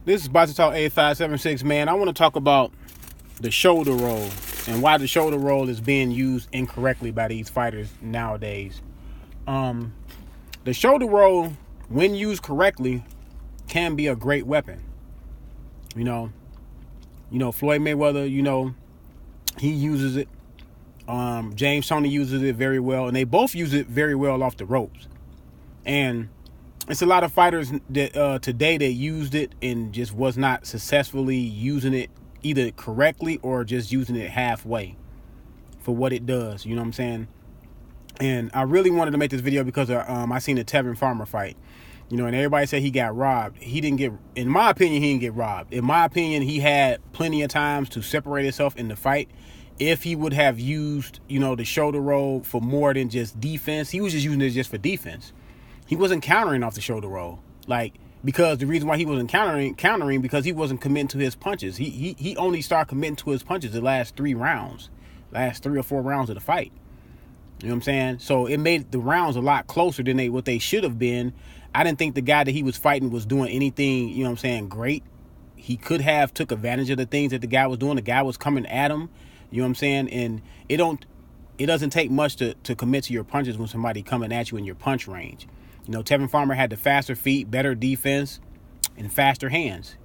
This is Boxing Talk 8576, man. I want to talk about the shoulder roll and why the shoulder roll is being used incorrectly by these fighters nowadays. Um, the shoulder roll, when used correctly, can be a great weapon. You know, Floyd Mayweather, he uses it. James Toney uses it very well, and they both use it very well off the ropes. And it's a lot of fighters that today that used it and just was not successfully using it either correctly or just using it halfway for what it does. You know what I'm saying? And I really wanted to make this video because I seen the Tevin Farmer fight. And everybody said he got robbed. He didn't get, in my opinion, he didn't get robbed. In my opinion, he had plenty of times to separate himself in the fight. If he would have used, the shoulder roll for more than just defense, he was just using it just for defense. He wasn't countering off the shoulder roll, because the reason why he wasn't countering because he wasn't committing to his punches. He only started committing to his punches the last 3 or 4 rounds of the fight. You know what I'm saying? So it made the rounds a lot closer than what they should have been. I didn't think the guy that he was fighting was doing anything, great. He could have took advantage of the things that the guy was doing. The guy was coming at him, you know what I'm saying? And it doesn't take much to commit to your punches when somebody coming at you in your punch range. Tevin Farmer had the faster feet, better defense, and faster hands.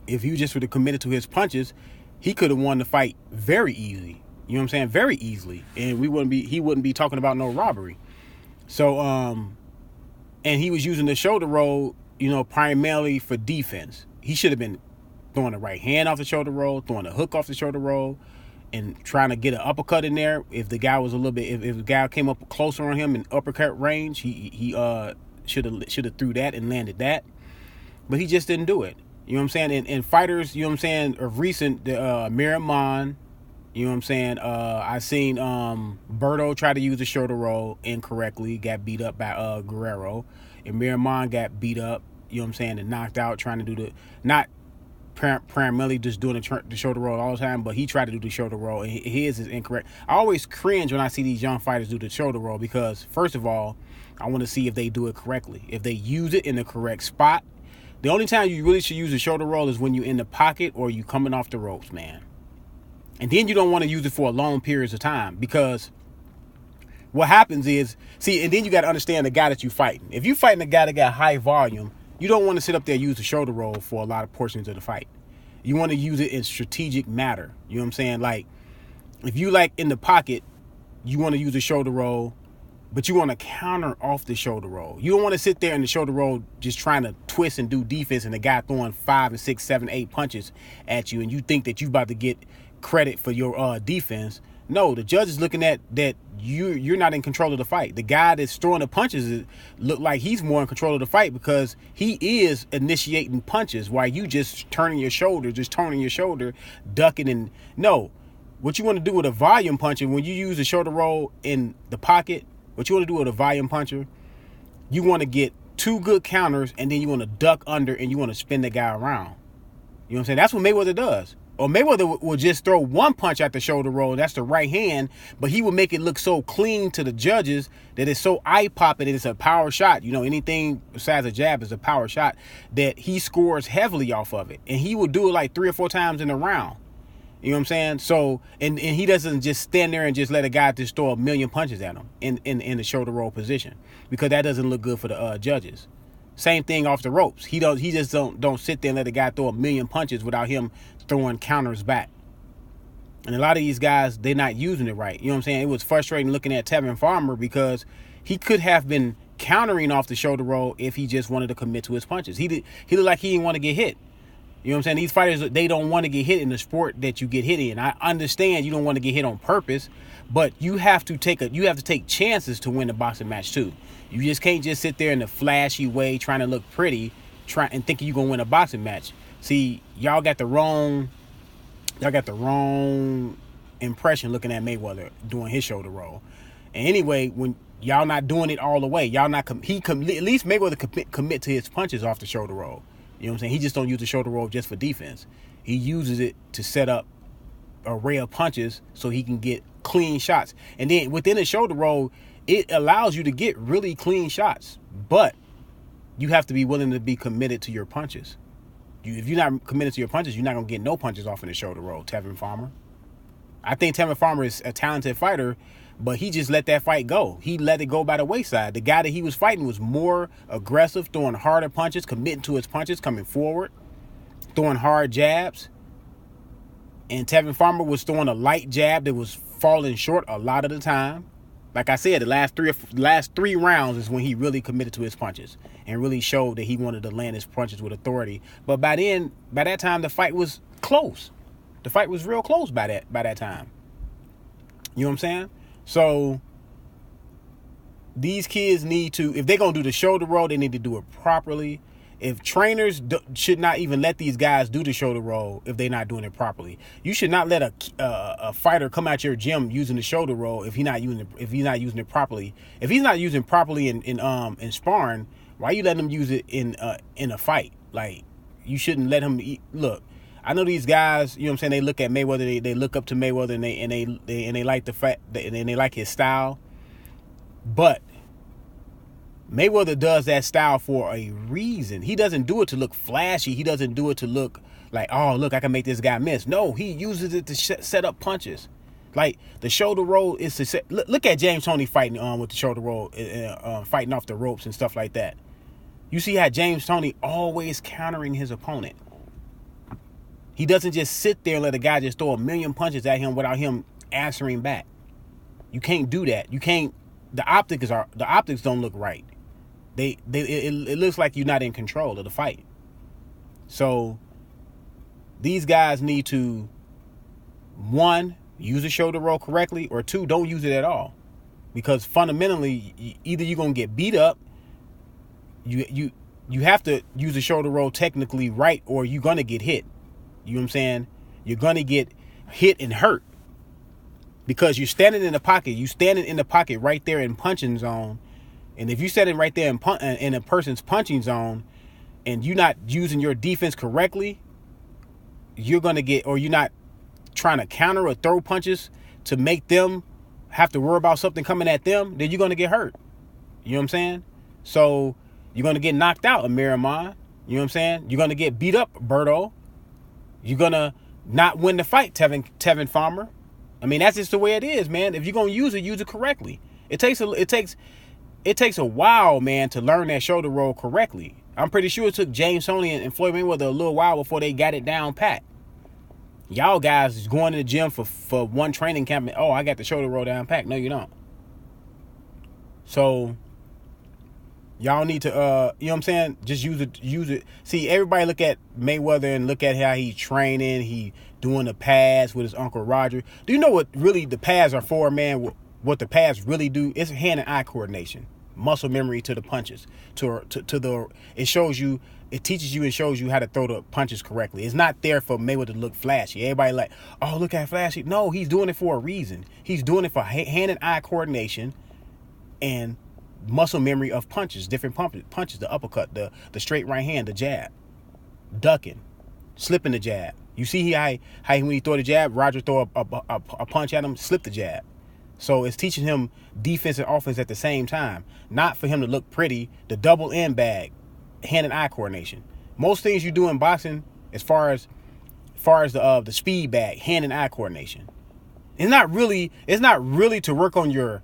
If you just would have committed to his punches, he could have won the fight very easily. You know what I'm saying? Very easily. And he wouldn't be talking about no robbery. So, and he was using the shoulder roll, primarily for defense. He should have been throwing the right hand off the shoulder roll, throwing the hook off the shoulder roll, and trying to get an uppercut in there. If the guy was a little bit, if the guy came up closer on him in uppercut range, he should have threw that and landed that. But he just didn't do it. You know what I'm saying? And fighters, of recent, Miramon, I seen Berto try to use the shoulder roll incorrectly, got beat up by Guerrero. And Miramon got beat up, and knocked out trying to do not primarily just doing the shoulder roll all the time, but he tried to do the shoulder roll, and his is incorrect. I always cringe when I see these young fighters do the shoulder roll because, first of all, I want to see if they do it correctly. If they use it in the correct spot. The only time you really should use the shoulder roll is when you're in the pocket or you coming off the ropes, man. And then you don't want to use it for a long periods of time because what happens is, and then you got to understand the guy that you're fighting. If you're fighting a guy that got high volume, you don't want to sit up there and use the shoulder roll for a lot of portions of the fight. You want to use it in strategic matter. You know what I'm saying? Like, if you in the pocket, you want to use the shoulder roll, but you want to counter off the shoulder roll. You don't want to sit there in the shoulder roll just trying to twist and do defense and the guy throwing 5 and 6, 7, 8 punches at you and you think that you about to get credit for your defense. No, the judge is looking at that you're not in control of the fight. The guy that's throwing the punches look like he's more in control of the fight because he is initiating punches while you just turning your shoulder, ducking and no. What you want to do with a volume puncher, when you use the shoulder roll in the pocket, what you want to do with a volume puncher, you want to get 2 good counters and then you want to duck under and you want to spin the guy around. You know what I'm saying? That's what Mayweather does. Or Mayweather will just throw one punch at the shoulder roll, that's the right hand, but he will make it look so clean to the judges that it's so eye-popping that it's a power shot. Anything besides a jab is a power shot that he scores heavily off of it. And he will do it 3 or 4 times in a round. You know what I'm saying? So, and he doesn't just stand there and just let a guy just throw a million punches at him in the shoulder roll position because that doesn't look good for the judges. Same thing off the ropes. He just don't sit there and let a guy throw a million punches without him throwing counters back. And a lot of these guys, they're not using it right. You know what I'm saying? It was frustrating looking at Tevin Farmer because he could have been countering off the shoulder roll if he just wanted to commit to his punches. He looked like he didn't want to get hit. You know what I'm saying? These fighters, they don't want to get hit in the sport that you get hit in. I understand you don't want to get hit on purpose, but you have to take chances to win a boxing match too. You just can't just sit there in a flashy way trying to look pretty, and thinking you're gonna win a boxing match. See, y'all got the wrong impression looking at Mayweather doing his shoulder roll. And anyway, when y'all not doing it all the way, y'all not at least Mayweather commit to his punches off the shoulder roll. You know what I'm saying? He just don't use the shoulder roll just for defense. He uses it to set up an array of punches so he can get clean shots. And then within the shoulder roll, it allows you to get really clean shots. But you have to be willing to be committed to your punches. If you're not committed to your punches, you're not gonna get no punches off in the shoulder roll. Tevin Farmer. I think Tevin Farmer is a talented fighter, but he just let that fight go. He let it go by the wayside. The guy that he was fighting was more aggressive, throwing harder punches, committing to his punches, coming forward, throwing hard jabs. And Tevin Farmer was throwing a light jab that was falling short a lot of the time. Like I said, the last three rounds is when he really committed to his punches and really showed that he wanted to land his punches with authority. But by that time, the fight was close. The fight was real close by that time. You know what I'm saying? So these kids need to, if they're going to do the shoulder roll, they need to do it properly. If trainers should not even let these guys do the shoulder roll if they're not doing it properly. You should not let a fighter come out your gym using the shoulder roll if he's not using it properly. If he's not using it properly in sparring, why are you letting him use it in a fight? Like, you shouldn't let him look. I know these guys, you know what I'm saying, they look at Mayweather, they look up to Mayweather, and they like the fact and they like his style. But Mayweather does that style for a reason. He doesn't do it to look flashy. He doesn't do it to look like, oh, look, I can make this guy miss. No, he uses it to set up punches. Like, the shoulder roll is to set. Look at James Toney fighting with the shoulder roll, fighting off the ropes and stuff like that. You see how James Toney always countering his opponent. He doesn't just sit there and let a guy just throw a million punches at him without him answering back. You can't do that. You can't. The optics don't look right. It looks like you're not in control of the fight. So these guys need to, one, use the shoulder roll correctly, or two, don't use it at all. Because fundamentally, either you're gonna get beat up, you have to use the shoulder roll technically right, or you're gonna get hit. You know what I'm saying? You're going to get hit and hurt because you're standing in the pocket. You standing in the pocket right there in punching zone. And if you're standing right there in a person's punching zone and you're not using your defense correctly, you're going to get, or you're not trying to counter or throw punches to make them have to worry about something coming at them, then you're going to get hurt. You know what I'm saying? So you're going to get knocked out, Amir Ahman. You know what I'm saying? You're going to get beat up, Berto. You're going to not win the fight, Tevin Farmer. I mean, that's just the way it is, man. If you're going to use it correctly. It takes a while, man, to learn that shoulder roll correctly. I'm pretty sure it took James Toney and Floyd Mayweather a little while before they got it down pat. Y'all guys is going to the gym for one training camp and, oh, I got the shoulder roll down pat. No, you don't. So y'all need to, you know what I'm saying? Just use it. See, everybody look at Mayweather and look at how he's training. He doing the pads with his Uncle Roger. Do you know what really the pads are for, man? What the pads really do? It's hand and eye coordination, muscle memory to the punches. It teaches you and shows you how to throw the punches correctly. It's not there for Mayweather to look flashy. Everybody like, oh, look at flashy. No, he's doing it for a reason. He's doing it for hand and eye coordination and muscle memory of punches, different punches, the uppercut, the straight right hand, the jab, ducking, slipping the jab. You see how when he throw the jab, Roger throw a punch at him, slip the jab. So it's teaching him defense and offense at the same time, not for him to look pretty. The double end bag, hand and eye coordination. Most things you do in boxing, as far as the speed bag, hand and eye coordination. It's not really to work on your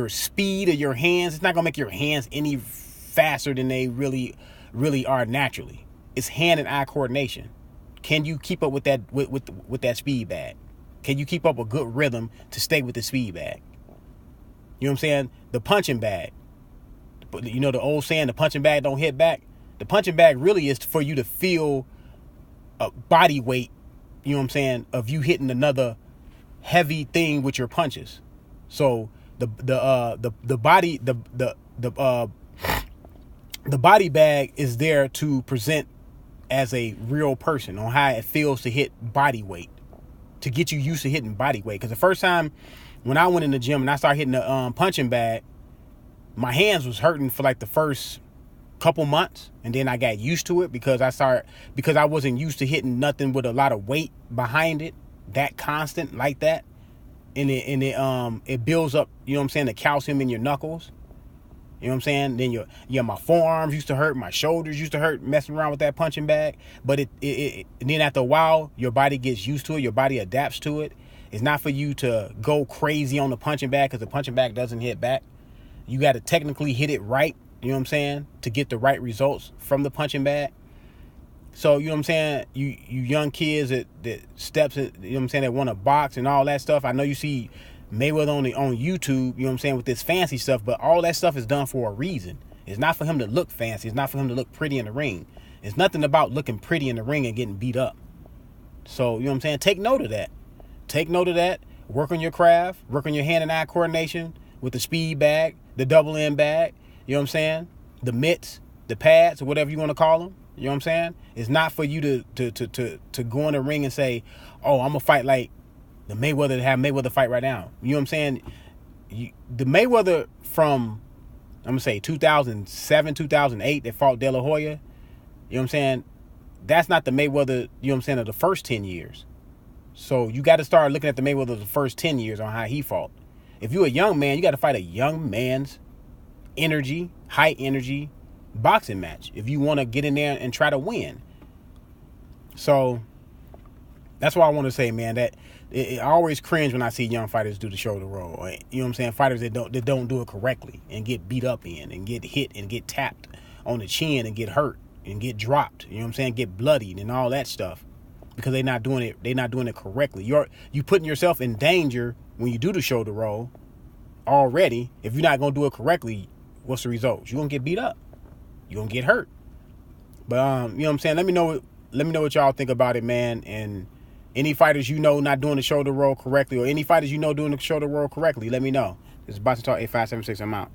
speed of your hands. It's not gonna make your hands any faster than they really are naturally. It's hand and eye coordination. Can you keep up with that with that speed bag? Can you keep up a good rhythm to stay with the speed bag? You know what I'm saying? The punching bag. You know the old saying, the punching bag don't hit back? The punching bag really is for you to feel a body weight, you know what I'm saying, of you hitting another heavy thing with your punches. So the body bag is there to present as a real person on how it feels to hit body weight, to get you used to hitting body weight. Because the first time when I went in the gym and I started hitting the punching bag, my hands was hurting for like the first couple months, and then I got used to it because I wasn't used to hitting nothing with a lot of weight behind it, that constant like that, and it builds up, you know what I'm saying, the calcium in your knuckles. You know what I'm saying? Then my forearms used to hurt, my shoulders used to hurt messing around with that punching bag. But then after a while, your body gets used to it. Your body adapts to it. It's not for you to go crazy on the punching bag because the punching bag doesn't hit back. You got to technically hit it right, you know what I'm saying, to get the right results from the punching bag. So, you know what I'm saying, you young kids that steps, you know what I'm saying, that want to box and all that stuff. I know you see Mayweather on YouTube, you know what I'm saying, with this fancy stuff, but all that stuff is done for a reason. It's not for him to look fancy. It's not for him to look pretty in the ring. It's nothing about looking pretty in the ring and getting beat up. So, you know what I'm saying, take note of that. Take note of that. Work on your craft. Work on your hand and eye coordination with the speed bag, the double end bag. You know what I'm saying? The mitts, the pads, or whatever you want to call them. You know what I'm saying? It's not for you to go in the ring and say, "Oh, I'm gonna fight like the Mayweather to have Mayweather fight right now." You know what I'm saying? The Mayweather from, I'm gonna say 2007, 2008 that fought De La Hoya. You know what I'm saying? That's not the Mayweather. You know what I'm saying, of the first 10 years. So you got to start looking at the Mayweather of the first 10 years on how he fought. If you're a young man, you got to fight a young man's energy, high energy boxing match if you want to get in there and try to win. So that's why I want to say, man, that I always cringe when I see young fighters do the shoulder roll. You know what I'm saying? Fighters that don't do it correctly and get beat up in and get hit and get tapped on the chin and get hurt and get dropped. You know what I'm saying? Get bloodied and all that stuff. Because they're not doing it correctly. You putting yourself in danger when you do the shoulder roll already. If you're not gonna do it correctly, what's the result? You're gonna get beat up. You're gonna get hurt. But you know what I'm saying? Let me know what y'all think about it, man. And any fighters you know not doing the shoulder roll correctly, or any fighters you know doing the shoulder roll correctly, let me know. This is Boxing Talk 8576. I'm out.